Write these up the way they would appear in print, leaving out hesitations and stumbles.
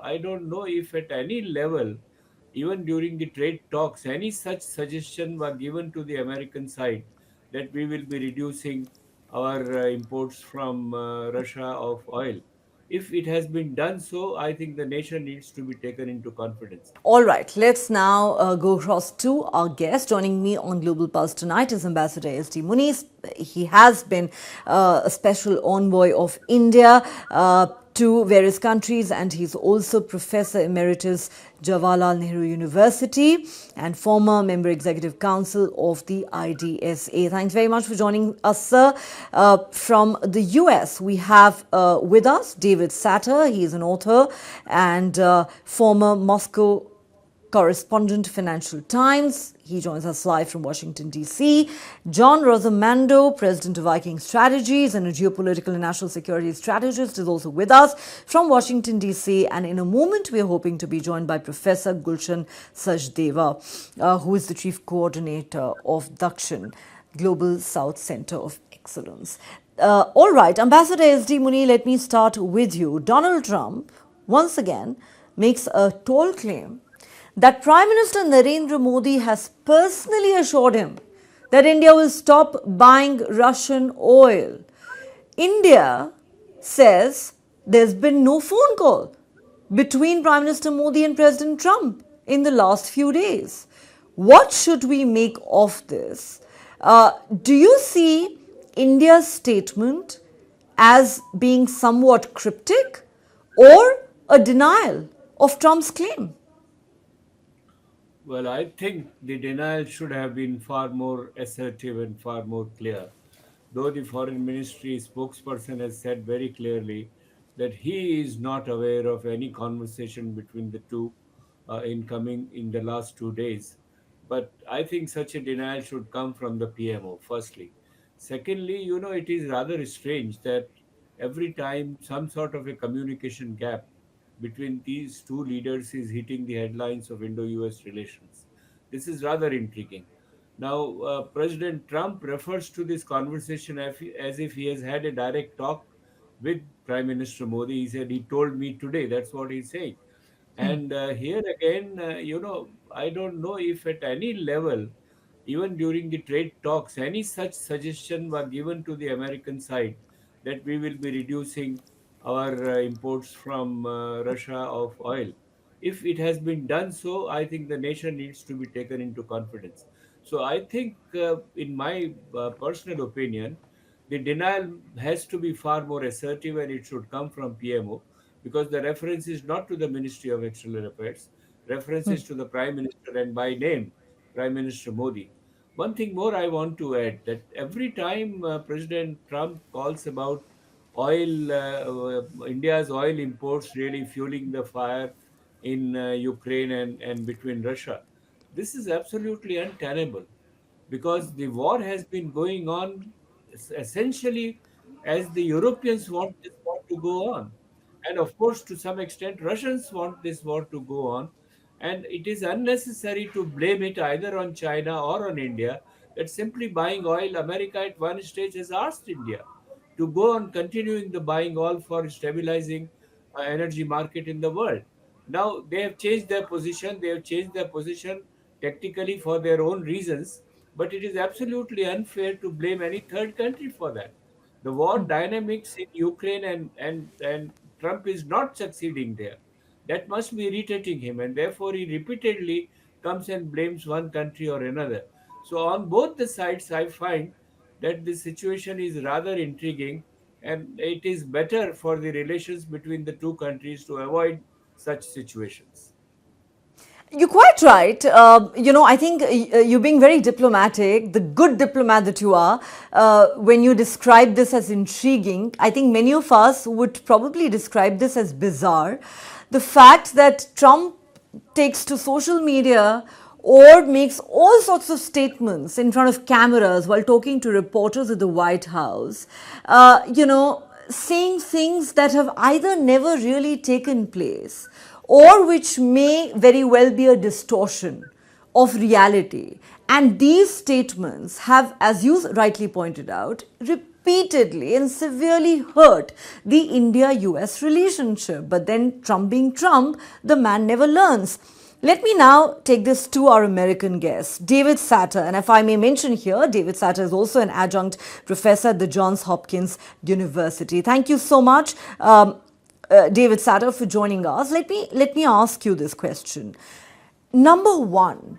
I don't know if at any level, even during the trade talks, any such suggestion were given to the American side that we will be reducing our imports from Russia of oil. If it has been done so, I think the nation needs to be taken into confidence. All right, let's now go across to our guest. Joining me on Global Pulse tonight is Ambassador S.D. Muni. He has been a special envoy of India to various countries, and he's also Professor Emeritus Jawaharlal Nehru University and former Member Executive Council of the IDSA. Thanks very much for joining us, sir. From the US, we have with us David Satter. He is an author and former Moscow correspondent, Financial Times. He joins us live from Washington, D.C. John Rosamando, president of Viking Strategies and a geopolitical and national security strategist, is also with us from Washington, D.C. And in a moment, we are hoping to be joined by Professor Gulshan Sachdeva, who is the chief coordinator of Dakshin, Global South Center of Excellence. All right, Ambassador S.D. Muni, let me start with you. Donald Trump, once again, makes a tall claim that Prime Minister Narendra Modi has personally assured him that India will stop buying Russian oil. India says there's been no phone call between Prime Minister Modi and President Trump in the last few days. What should we make of this? Do you see India's statement as being somewhat cryptic or a denial of Trump's claim? Well, I think the denial should have been far more assertive and far more clear. Though the foreign ministry spokesperson has said very clearly that he is not aware of any conversation between the two in the last 2 days. But I think such a denial should come from the PMO, firstly. Secondly, it is rather strange that every time some sort of a communication gap between these two leaders is hitting the headlines of Indo US relations. This is rather intriguing. Now, President Trump refers to this conversation as if he has had a direct talk with Prime Minister Modi. He said, he told me today. That's what he's saying. And here again, I don't know if at any level, even during the trade talks, any such suggestion were given to the American side that we will be reducing our imports from Russia of oil. If it has been done so, I think the nation needs to be taken into confidence. So I think, in my personal opinion, the denial has to be far more assertive and it should come from PMO, because the reference is not to the Ministry of External Affairs, reference is to the Prime Minister and by name, Prime Minister Modi. One thing more I want to add, that every time President Trump calls about India's oil imports really fueling the fire in Ukraine and between Russia, this is absolutely untenable, because the war has been going on essentially as the Europeans want this war to go on. And of course, to some extent, Russians want this war to go on. And it is unnecessary to blame it either on China or on India, that simply buying oil, America at one stage has asked India to go on continuing the buying oil for stabilizing energy market in the world. Now they have changed their position. They have changed their position technically for their own reasons, but it is absolutely unfair to blame any third country for that. The war dynamics in Ukraine and Trump is not succeeding there. That must be irritating him, and therefore he repeatedly comes and blames one country or another. So on both the sides, I find that the situation is rather intriguing, and it is better for the relations between the two countries to avoid such situations. You're quite right. I think you're being very diplomatic, the good diplomat that you are, when you describe this as intriguing. I think many of us would probably describe this as bizarre. The fact that Trump takes to social media or makes all sorts of statements in front of cameras while talking to reporters at the White House, saying things that have either never really taken place or which may very well be a distortion of reality. And these statements have, as you rightly pointed out, repeatedly and severely hurt the India-US relationship. But then, Trump being Trump, the man never learns. Let me now take this to our American guest, David Satter. And if I may mention here, David Satter is also an adjunct professor at the Johns Hopkins University. Thank you so much, David Satter, for joining us. Let me ask you this question. Number one,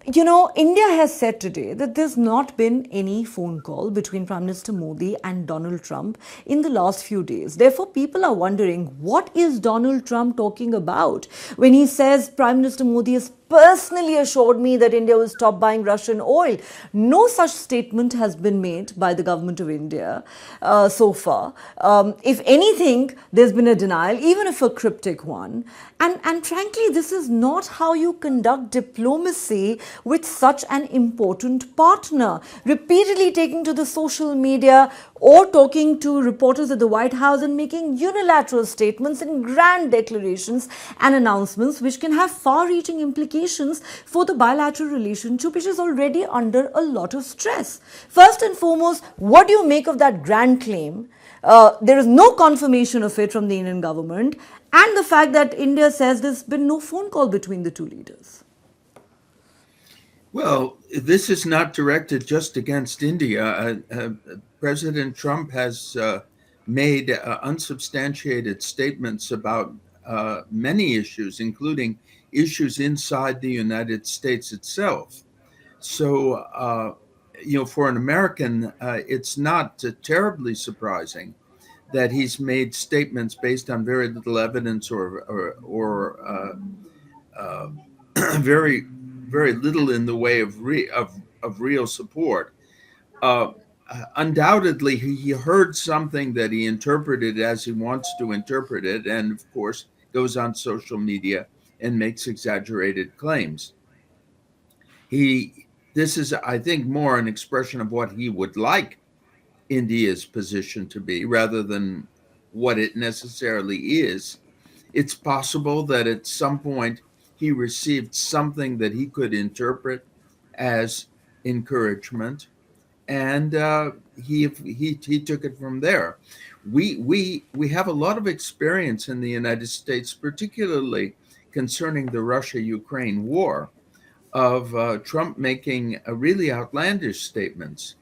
India has said today that there's not been any phone call between Prime Minister Modi and Donald Trump in the last few days. Therefore, people are wondering, what is Donald Trump talking about when he says Prime Minister Modi has personally assured me that India will stop buying Russian oil? No such statement has been made by the government of India so far. If anything, there's been a denial, even if a cryptic one. And frankly, this is not how you conduct diplomacy with such an important partner. Repeatedly taking to the social media or talking to reporters at the White House and making unilateral statements and grand declarations and announcements which can have far-reaching implications for the bilateral relationship, which is already under a lot of stress. First and foremost, what do you make of that grand claim? There is no confirmation of it from the Indian government, and the fact that India says there's been no phone call between the two leaders. Well, this is not directed just against India. President Trump has made unsubstantiated statements about many issues, including issues inside the United States itself. So, for an American, it's not terribly surprising that he's made statements based on very little evidence or very very little in the way of real support. Uh, Undoubtedly, he heard something that he interpreted as he wants to interpret it, and of course goes on social media and makes exaggerated claims. This is, I think, more an expression of what he would like India's position to be rather than what it necessarily is. It's possible that at some point he received something that he could interpret as encouragement, and he took it from there. We have a lot of experience in the United States, particularly concerning the Russia-Ukraine war, of Trump making really outlandish statements.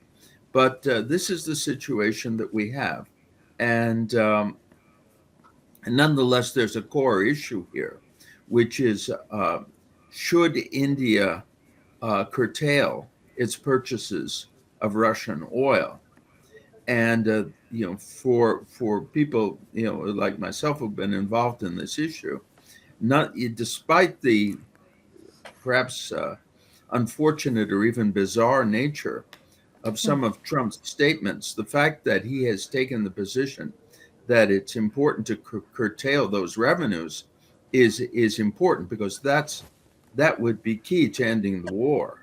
But this is the situation that we have, and nonetheless, there's a core issue here, which is should India curtail its purchases of Russian oil? And for people like myself who've been involved in this issue, not despite the perhaps unfortunate or even bizarre nature of some of Trump's statements, the fact that he has taken the position that it's important to curtail those revenues is important, because that would be key to ending the war.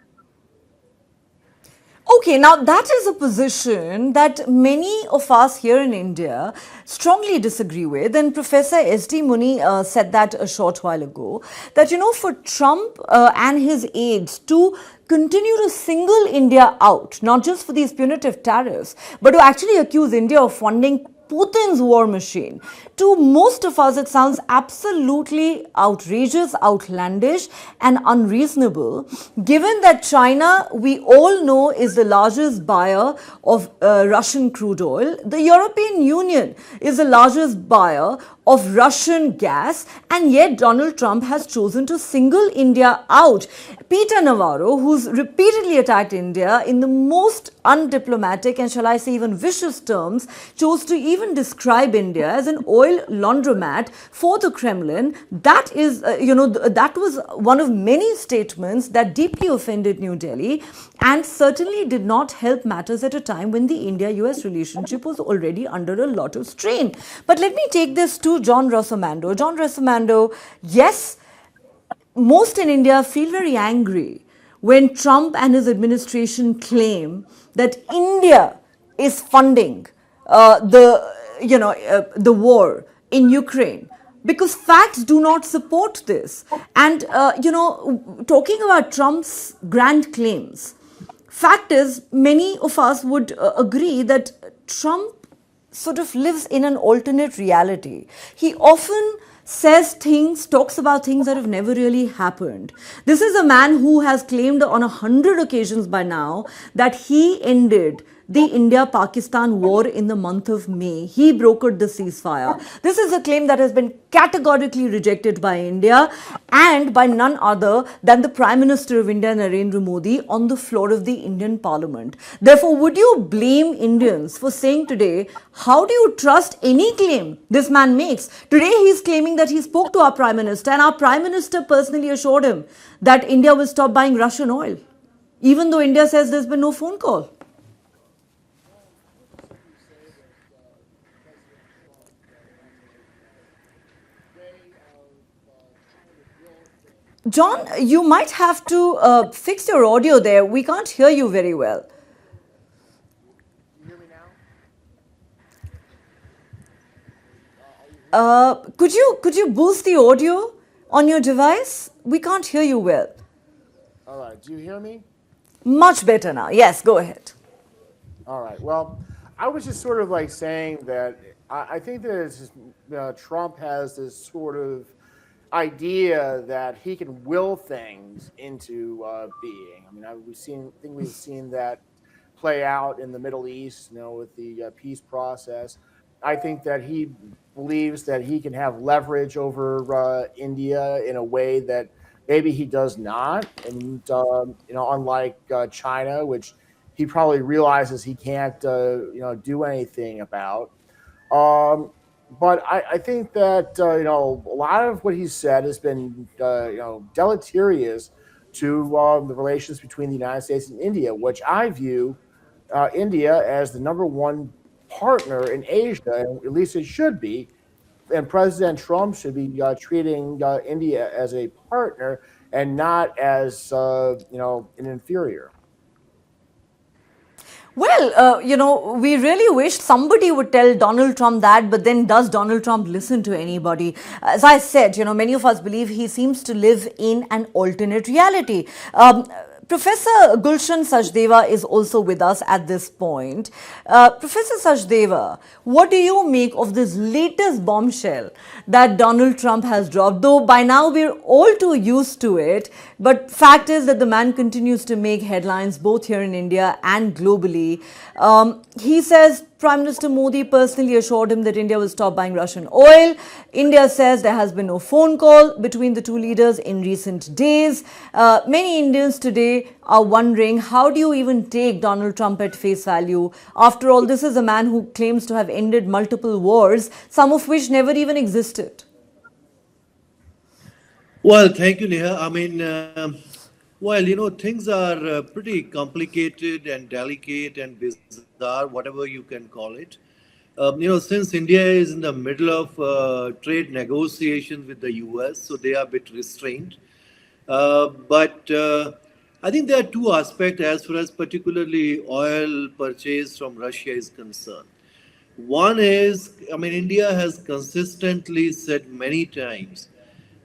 Okay, now that is a position that many of us here in India strongly disagree with. And Professor S.D. Muni said that a short while ago, that, for Trump and his aides to continue to single India out, not just for these punitive tariffs, but to actually accuse India of funding Putin's war machine. To most of us, it sounds absolutely outrageous, outlandish, and unreasonable, given that China, we all know, is the largest buyer of Russian crude oil. The European Union is the largest buyer of Russian gas, and yet Donald Trump has chosen to single India out. Peter Navarro, who's repeatedly attacked India in the most undiplomatic and, shall I say, even vicious terms, chose to even describe India as an oil laundromat for the Kremlin. That is, that was one of many statements that deeply offended New Delhi and certainly did not help matters at a time when the India-US relationship was already under a lot of strain. But let me take this to John Rossomando. John Rossomando, yes, most in India feel very angry when Trump and his administration claim that India is funding the war in Ukraine, because facts do not support this. And talking about Trump's grand claims, fact is, many of us would agree that Trump sort of lives in an alternate reality. He often says things, talks about things that have never really happened. This is a man who has claimed on 100 occasions by now that he ended the India-Pakistan war in the month of May. He brokered the ceasefire. This is a claim that has been categorically rejected by India and by none other than the Prime Minister of India, Narendra Modi, on the floor of the Indian Parliament. Therefore, would you blame Indians for saying today, how do you trust any claim this man makes? Today, he's claiming that he spoke to our Prime Minister, and our Prime Minister personally assured him that India will stop buying Russian oil, even though India says there's been no phone call. John, you might have to fix your audio there. We can't hear you very well. You hear me now? Could you boost the audio on your device? We can't hear you well. All right. Do you hear me? Much better now. Yes, go ahead. All right. Well, I was just sort of like saying that I think that it's just, Trump has this sort of idea that he can will things into being. I mean, I think we've seen that play out in the Middle East, with the peace process. I think that he believes that he can have leverage over India in a way that maybe he does not, and unlike China, which he probably realizes he can't, do anything about. Um, but I think that a lot of what he's said has been deleterious to the relations between the United States and India, which I view India as the number one partner in Asia, and at least it should be. And President Trump should be treating India as a partner and not as an inferior. Well, we really wish somebody would tell Donald Trump that, but then does Donald Trump listen to anybody? As I said, many of us believe he seems to live in an alternate reality. Professor Gulshan Sachdeva is also with us at this point. Professor Sachdeva, what do you make of this latest bombshell that Donald Trump has dropped? Though by now we're all too used to it, but fact is that the man continues to make headlines both here in India and globally. He says Prime Minister Modi personally assured him that India will stop buying Russian oil. India says there has been no phone call between the two leaders in recent days. Many Indians today are wondering, how do you even take Donald Trump at face value? After all, this is a man who claims to have ended multiple wars, some of which never even existed. Well, thank you, Neha. I mean, things are pretty complicated and delicate and bizarre, whatever you can call it. Since India is in the middle of trade negotiations with the US, so they are a bit restrained. But I think there are two aspects as far as particularly oil purchase from Russia is concerned. One is, I mean, India has consistently said many times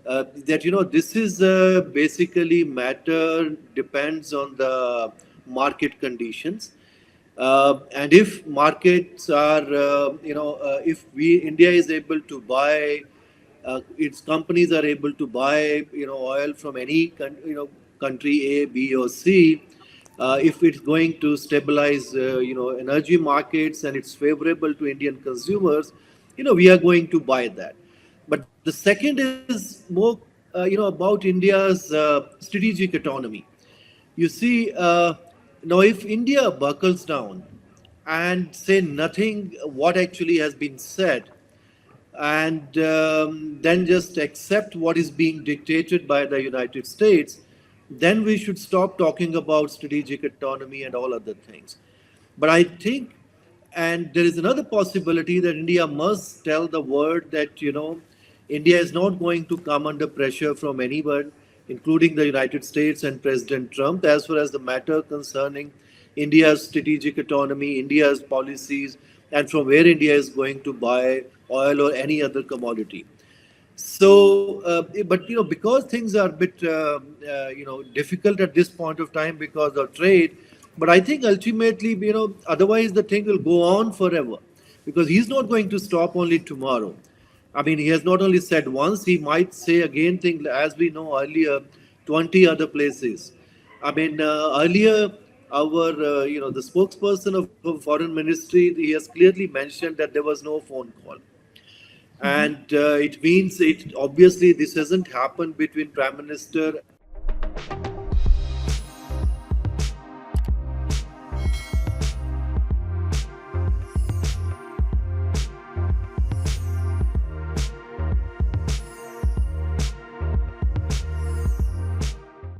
that this is basically matter depends on the market conditions, and if markets are if we India is able to buy its companies are able to buy oil from any country A, B, or C. If it's going to stabilize energy markets and it's favorable to Indian consumers, we are going to buy that. But the second is more about India's strategic autonomy. You see, now if India buckles down and say nothing what actually has been said, and then just accept what is being dictated by the United States, then we should stop talking about strategic autonomy and all other things. But I think, and there is another possibility that India must tell the world that, India is not going to come under pressure from anyone, including the United States and President Trump, as far as the matter concerning India's strategic autonomy, India's policies, and from where India is going to buy oil or any other commodity. So, but because things are a bit, difficult at this point of time because of trade, But I think ultimately, otherwise the thing will go on forever because he's not going to stop only tomorrow. I mean, he has not only said once, he might say again, thing as we know earlier, 20 other places. I mean, earlier, the spokesperson of foreign ministry, he has clearly mentioned that there was no phone call. And it means it obviously this hasn't happened between Prime Minister